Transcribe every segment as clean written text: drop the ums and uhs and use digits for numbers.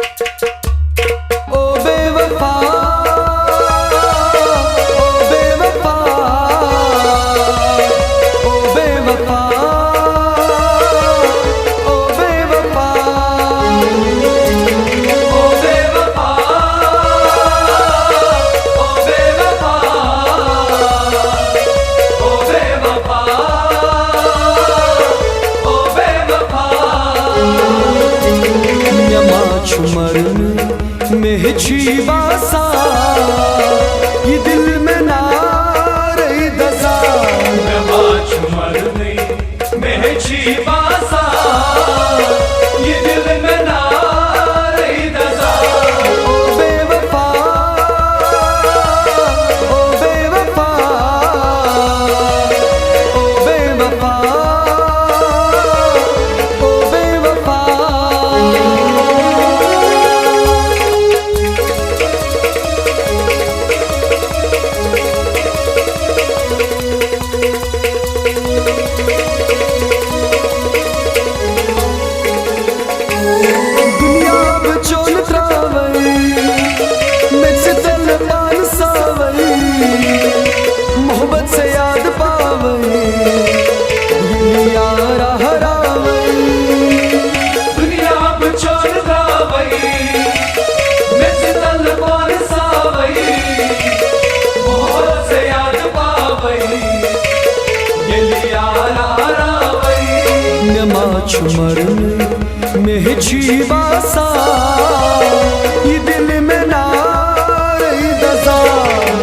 ओ बेवफा, ओ बेवफा, ओ बेवफा, ओ बेवफा, ओ बेवफा, ओ बेवफा, ओ बेवफा, ओ बेवफा। यमाचुमरन में बासा ये दिल में ना रही दसा। यमाचुमरन में बासा ये दिल में ना रही दसा। ओ बेवफा, ओ बेवफा, ओ बेवफा, ओ बेवफा। दुनिया बचोन त्रावई मुझसे तल पान सावई, मोहब्बत से याद पावई यारा हरावई। दुनिया बचोन त्रावई मुझसे तल पान सावई, मोहब्बत से याद पावई ये यारा हरावई। यमाचुमरन में बासा ये दिल में ना रही दसा।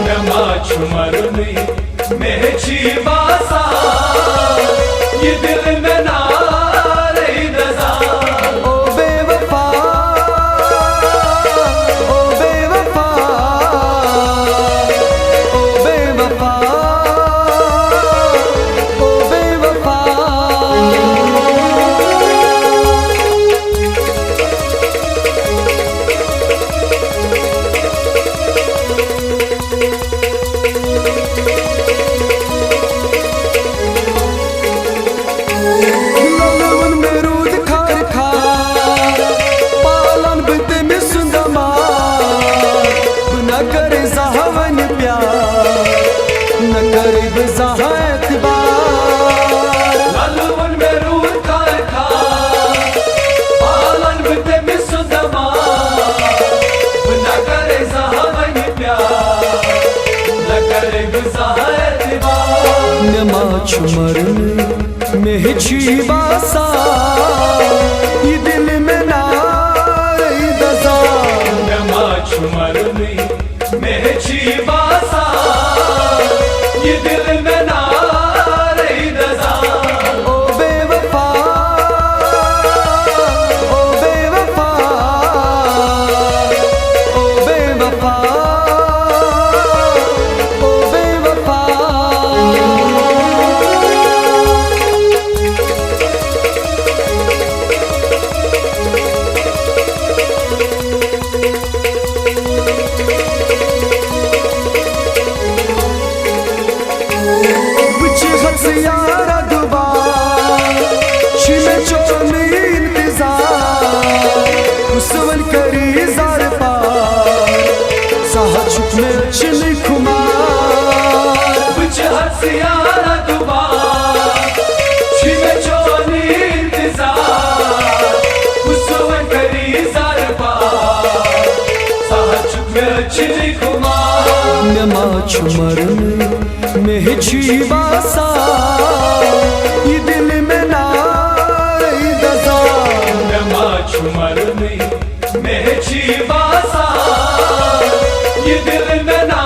यमाचुमरन में बासा ये दिल में ना रही दसा। ओ बेवफा, ओ बेवफा, ओ बेवफा, ओ बेवफा। ललन में रूद खार खार, पालन बिते में सुंदमार। न करे जहावन प्यार, न करे बज़ाह एतबार। ललवन में रूह खार खार, पालन बिते में सुदमार। न करे ज़हावन प्यार, न करे गुज़ाह एतबार। यमाचुमरन में बासा ये दिल में ना रही दसा। यमाचुमरन में बासा ये दिल में ना रही दसा। ओ बेवफा, ओ बेवफा, ओ बेवफा, ओ बेवफा। यारा दुबार शिमे चोनी इंतजार, उसवन करी जार पार साहा चुप में चिली खुमार। कुछ हसियारा दुबार शिमे चोनी इंतजार, उसवन करी जार पार साहा चुप में चिली खुमार। यमाचुमरन में बासा ये दिल में ना रही दसा। यमाचुमरन में बासा ये दिल में ना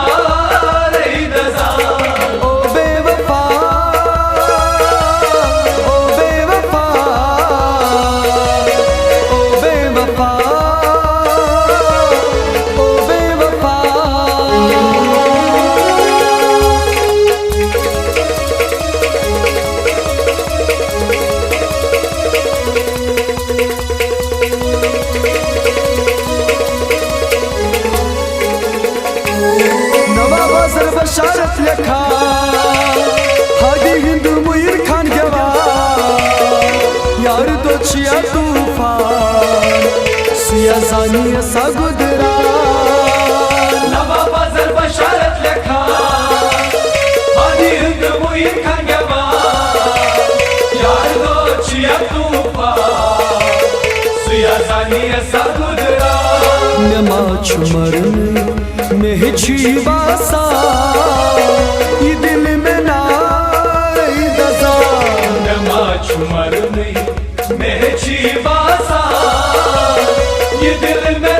रही दसा। ओ बेवफा, ओ बेवफा, ओ बेवफा, ओ बेवफा। सुया सानी सगुदरा नवा बाजार बशारत लेखा हनी हिंद मुइन खंगवा यार दो चिया तूफा सुया सानी सगुदरा नमा छुमरन में छी बासा ये दिल में ना दजा नमा छुमर में छी बासा ये दिल में